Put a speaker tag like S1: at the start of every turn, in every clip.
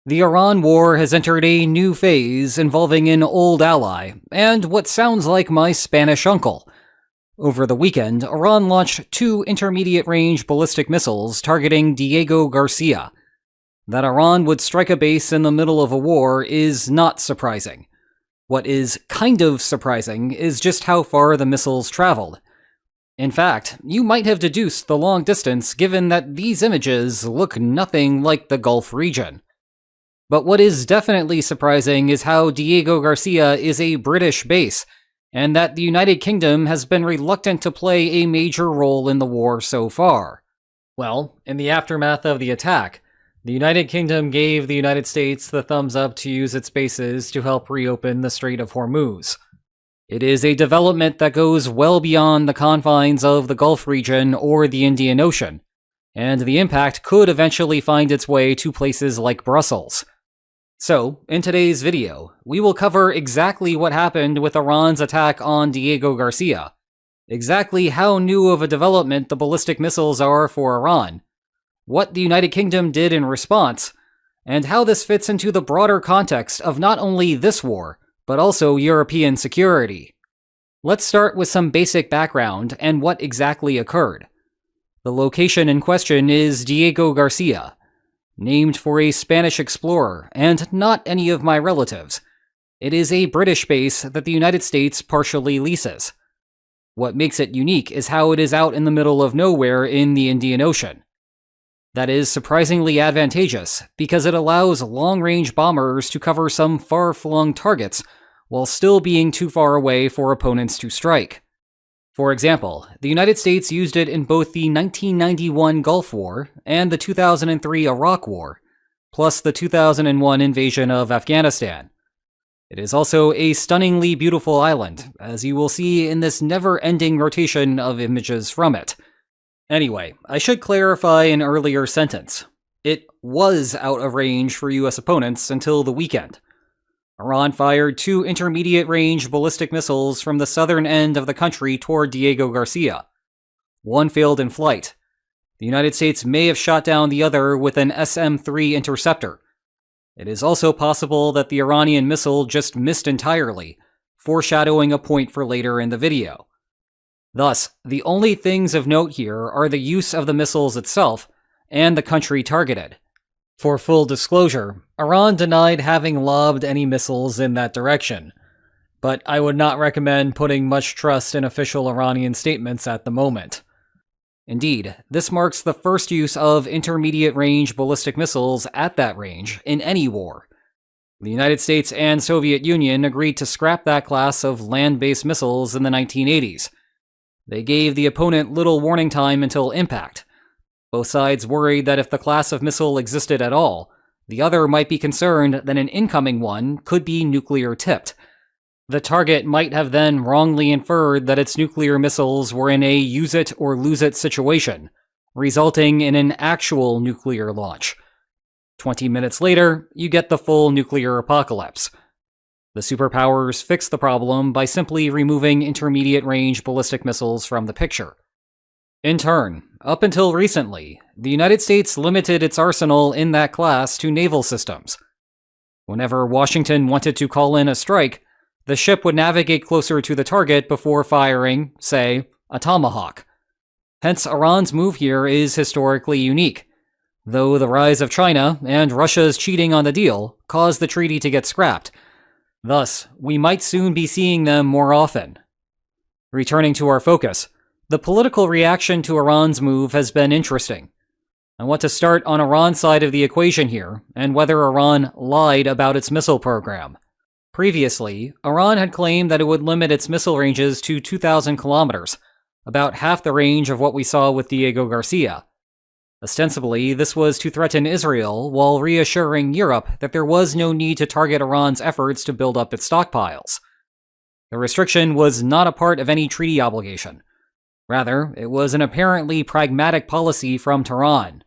S1: The Iran war has entered a new phase involving an old ally, and what sounds like my Spanish uncle. Over the weekend, Iran launched two intermediate-range ballistic missiles targeting Diego Garcia. That Iran would strike a base in the middle of a war is not surprising. What is kind of surprising is just how far the missiles traveled. In fact, you might have deduced the long distance given that these images look nothing like the Gulf region. But what is definitely surprising is how Diego Garcia is a British base, and that the United Kingdom has been reluctant to play a major role in the war so far. Well, in the aftermath of the attack, the United Kingdom gave the United States the thumbs up to use its bases to help reopen the Strait of Hormuz. It is a development that goes well beyond the confines of the Gulf region or the Indian Ocean, and the impact could eventually find its way to places like Brussels. So, in today's video, we will cover exactly what happened with Iran's attack on Diego Garcia, exactly how new of a development the ballistic missiles are for Iran, what the United Kingdom did in response, and how this fits into the broader context of not only this war, but also European security. Let's start with some basic background and what exactly occurred. The location in question is Diego Garcia, named for a Spanish explorer, and not any of my relatives. It is a British base that the United States partially leases. What makes it unique is how it is out in the middle of nowhere in the Indian Ocean. That is surprisingly advantageous, because it allows long-range bombers to cover some far-flung targets, while still being too far away for opponents to strike. For example, the United States used it in both the 1991 Gulf War and the 2003 Iraq War, plus the 2001 invasion of Afghanistan. It is also a stunningly beautiful island, as you will see in this never-ending rotation of images from it. Anyway, I should clarify an earlier sentence. It was out of range for US opponents until the weekend. Iran fired two intermediate-range ballistic missiles from the southern end of the country toward Diego Garcia. One failed in flight. The United States may have shot down the other with an SM-3 interceptor. It is also possible that the Iranian missile just missed entirely, foreshadowing a point for later in the video. Thus, the only things of note here are the use of the missiles itself and the country targeted. For full disclosure, Iran denied having lobbed any missiles in that direction, but I would not recommend putting much trust in official Iranian statements at the moment. Indeed, this marks the first use of intermediate-range ballistic missiles at that range in any war. The United States and Soviet Union agreed to scrap that class of land-based missiles in the 1980s. They gave the opponent little warning time until impact. Both sides worried that if the class of missile existed at all, the other might be concerned that an incoming one could be nuclear-tipped. The target might have then wrongly inferred that its nuclear missiles were in a use-it-or-lose-it situation, resulting in an actual nuclear launch. 20 minutes later, you get the full nuclear apocalypse. The superpowers fixed the problem by simply removing intermediate-range ballistic missiles from the picture. In turn, up until recently, the United States limited its arsenal in that class to naval systems. Whenever Washington wanted to call in a strike, the ship would navigate closer to the target before firing, say, a Tomahawk. Hence, Iran's move here is historically unique, though the rise of China and Russia's cheating on the deal caused the treaty to get scrapped. Thus, we might soon be seeing them more often. Returning to our focus, the political reaction to Iran's move has been interesting. I want to start on Iran's side of the equation here, and whether Iran lied about its missile program. Previously, Iran had claimed that it would limit its missile ranges to 2,000 kilometers, about half the range of what we saw with Diego Garcia. Ostensibly, this was to threaten Israel while reassuring Europe that there was no need to target Iran's efforts to build up its stockpiles. The restriction was not a part of any treaty obligation. Rather, it was an apparently pragmatic policy from Tehran.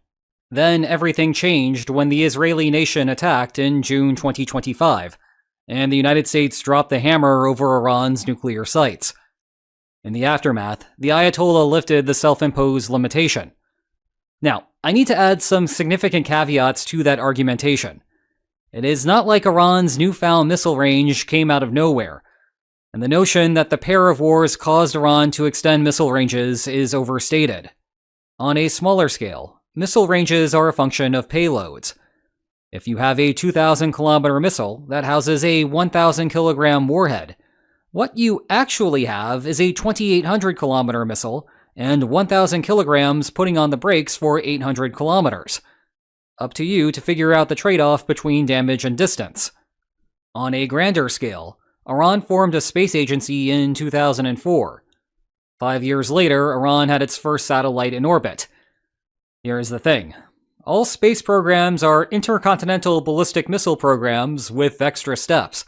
S1: Then everything changed when the Israeli nation attacked in June 2025, and the United States dropped the hammer over Iran's nuclear sites. In the aftermath, the Ayatollah lifted the self-imposed limitation. Now, I need to add some significant caveats to that argumentation. It is not like Iran's newfound missile range came out of nowhere, and the notion that the pair of wars caused Iran to extend missile ranges is overstated. On a smaller scale, missile ranges are a function of payloads. If you have a 2,000-kilometer missile that houses a 1,000-kilogram warhead, what you actually have is a 2,800-kilometer missile and 1,000 kilograms putting on the brakes for 800 kilometers. Up to you to figure out the trade-off between damage and distance. On a grander scale, Iran formed a space agency in 2004. 5 years later, Iran had its first satellite in orbit. Here's the thing. All space programs are intercontinental ballistic missile programs with extra steps.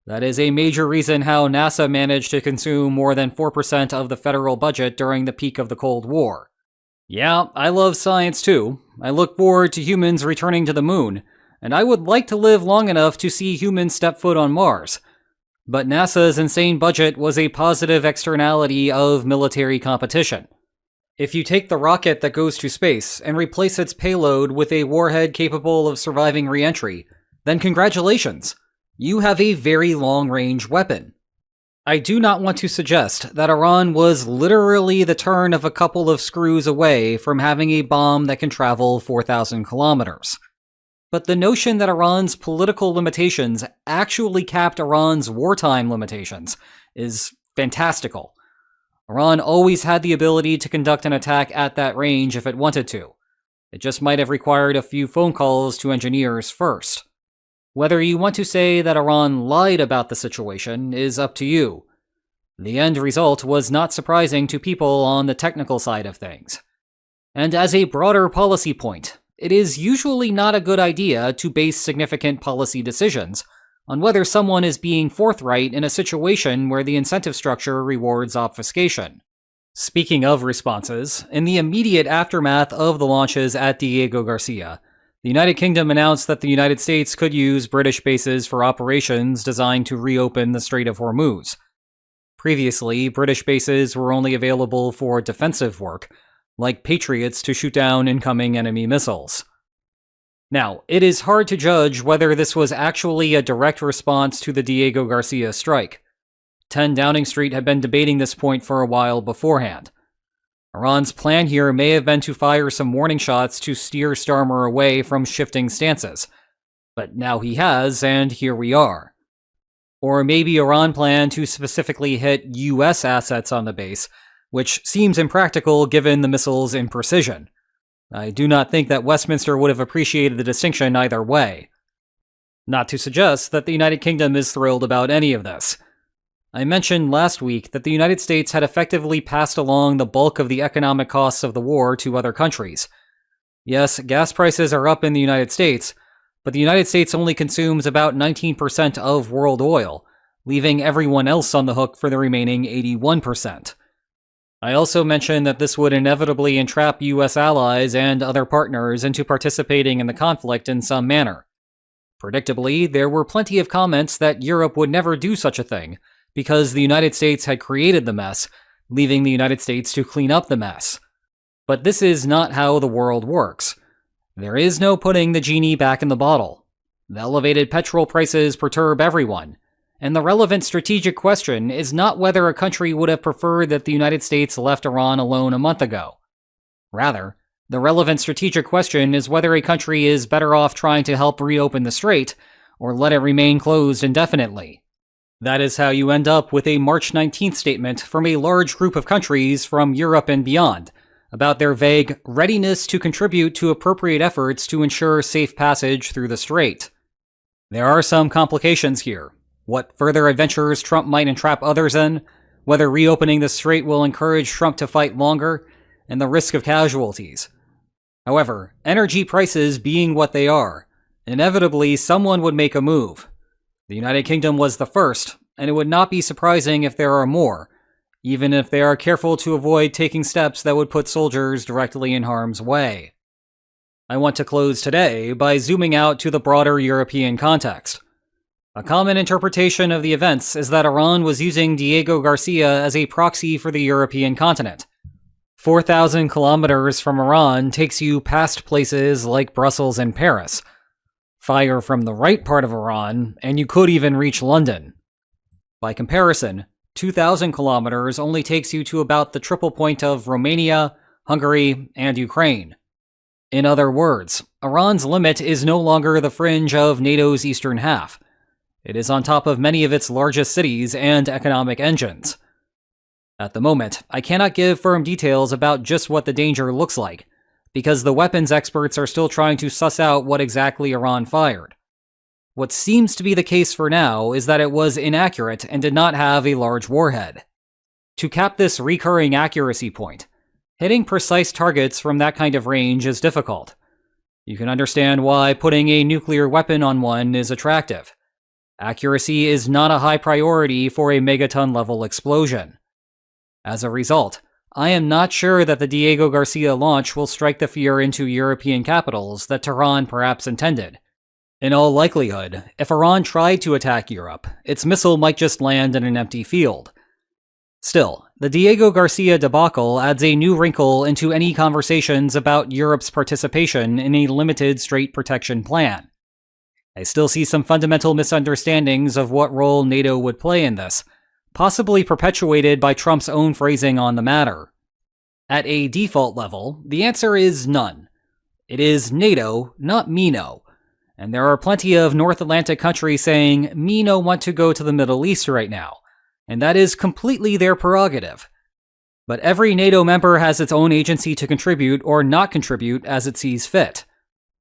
S1: That is a major reason how NASA managed to consume more than 4% of the federal budget during the peak of the Cold War. Yeah, I love science too. I look forward to humans returning to the moon, and I would like to live long enough to see humans step foot on Mars. But NASA's insane budget was a positive externality of military competition. If you take the rocket that goes to space and replace its payload with a warhead capable of surviving re-entry, then congratulations! You have a very long-range weapon. I do not want to suggest that Iran was literally the turn of a couple of screws away from having a bomb that can travel 4,000 kilometers. But the notion that Iran's political limitations actually capped Iran's wartime limitations is fantastical. Iran always had the ability to conduct an attack at that range if it wanted to. It just might have required a few phone calls to engineers first. Whether you want to say that Iran lied about the situation is up to you. The end result was not surprising to people on the technical side of things. And as a broader policy point, it is usually not a good idea to base significant policy decisions on whether someone is being forthright in a situation where the incentive structure rewards obfuscation. Speaking of responses, in the immediate aftermath of the launches at Diego Garcia, the United Kingdom announced that the United States could use British bases for operations designed to reopen the Strait of Hormuz. Previously, British bases were only available for defensive work, like Patriots to shoot down incoming enemy missiles. Now, it is hard to judge whether this was actually a direct response to the Diego Garcia strike. 10 Downing Street had been debating this point for a while beforehand. Iran's plan here may have been to fire some warning shots to steer Starmer away from shifting stances. But now he has, and here we are. Or maybe Iran planned to specifically hit US assets on the base, which seems impractical given the missile's imprecision. I do not think that Westminster would have appreciated the distinction either way. Not to suggest that the United Kingdom is thrilled about any of this. I mentioned last week that the United States had effectively passed along the bulk of the economic costs of the war to other countries. Yes, gas prices are up in the United States, but the United States only consumes about 19% of world oil, leaving everyone else on the hook for the remaining 81%. I also mentioned that this would inevitably entrap US allies and other partners into participating in the conflict in some manner. Predictably, there were plenty of comments that Europe would never do such a thing, because the United States had created the mess, leaving the United States to clean up the mess. But this is not how the world works. There is no putting the genie back in the bottle. The elevated petrol prices perturb everyone, and the relevant strategic question is not whether a country would have preferred that the United States left Iran alone a month ago. Rather, the relevant strategic question is whether a country is better off trying to help reopen the strait, or let it remain closed indefinitely. That is how you end up with a March 19th statement from a large group of countries from Europe and beyond, about their vague readiness to contribute to appropriate efforts to ensure safe passage through the strait. There are some complications here. What further adventures Trump might entrap others in, whether reopening the strait will encourage Trump to fight longer, and the risk of casualties. However, energy prices being what they are, inevitably someone would make a move. The United Kingdom was the first, and it would not be surprising if there are more, even if they are careful to avoid taking steps that would put soldiers directly in harm's way. I want to close today by zooming out to the broader European context. A common interpretation of the events is that Iran was using Diego Garcia as a proxy for the European continent. 4,000 kilometers from Iran takes you past places like Brussels and Paris. Fire from the right part of Iran, and you could even reach London. By comparison, 2,000 kilometers only takes you to about the triple point of Romania, Hungary, and Ukraine. In other words, Iran's limit is no longer the fringe of NATO's eastern half. It is on top of many of its largest cities and economic engines. At the moment, I cannot give firm details about just what the danger looks like, because the weapons experts are still trying to suss out what exactly Iran fired. What seems to be the case for now is that it was inaccurate and did not have a large warhead. To cap this recurring accuracy point, hitting precise targets from that kind of range is difficult. You can understand why putting a nuclear weapon on one is attractive. Accuracy is not a high priority for a megaton-level explosion. As a result, I am not sure that the Diego Garcia launch will strike the fear into European capitals that Tehran perhaps intended. In all likelihood, if Iran tried to attack Europe, its missile might just land in an empty field. Still, the Diego Garcia debacle adds a new wrinkle into any conversations about Europe's participation in a limited straight protection plan. I still see some fundamental misunderstandings of what role NATO would play in this, possibly perpetuated by Trump's own phrasing on the matter. At a default level, the answer is none. It is NATO, not MENO. And there are plenty of North Atlantic countries saying, MENO want to go to the Middle East right now, and that is completely their prerogative. But every NATO member has its own agency to contribute or not contribute as it sees fit.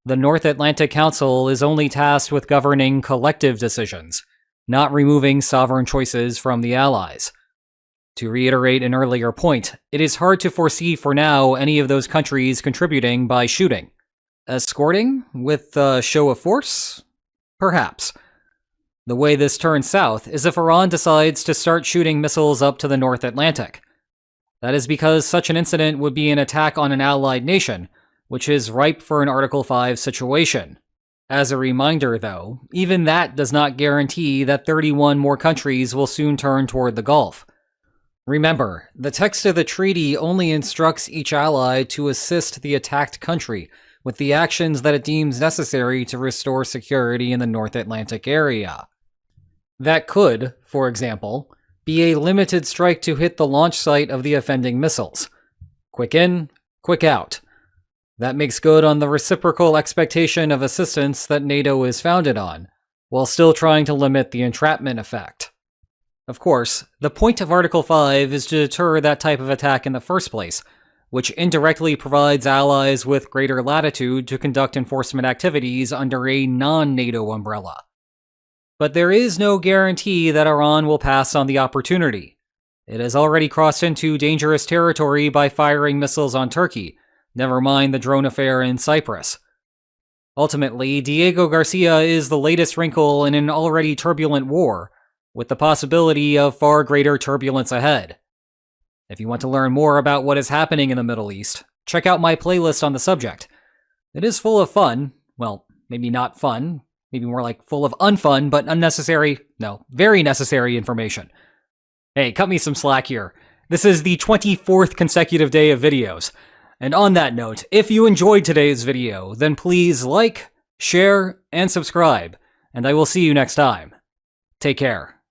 S1: The North Atlantic Council is only tasked with governing collective decisions, not removing sovereign choices from the allies. To reiterate an earlier point, it is hard to foresee for now any of those countries contributing by shooting. Escorting? With a show of force? Perhaps. The way this turns south is if Iran decides to start shooting missiles up to the North Atlantic. That is because such an incident would be an attack on an allied nation, which is ripe for an Article 5 situation. As a reminder, though, even that does not guarantee that 31 more countries will soon turn toward the Gulf. Remember, the text of the treaty only instructs each ally to assist the attacked country with the actions that it deems necessary to restore security in the North Atlantic area. That could, for example, be a limited strike to hit the launch site of the offending missiles. Quick in, quick out. That makes good on the reciprocal expectation of assistance that NATO is founded on, while still trying to limit the entrapment effect. Of course, the point of Article 5 is to deter that type of attack in the first place, which indirectly provides allies with greater latitude to conduct enforcement activities under a non-NATO umbrella. But there is no guarantee that Iran will pass on the opportunity. It has already crossed into dangerous territory by firing missiles on Turkey, never mind the drone affair in Cyprus. Ultimately, Diego Garcia is the latest wrinkle in an already turbulent war, with the possibility of far greater turbulence ahead. If you want to learn more about what is happening in the Middle East, check out my playlist on the subject. It is full of fun, well, maybe not fun, maybe more like full of unfun, but very necessary information. Hey, cut me some slack here. This is the 24th consecutive day of videos. And on that note, if you enjoyed today's video, then please like, share, and subscribe, and I will see you next time. Take care.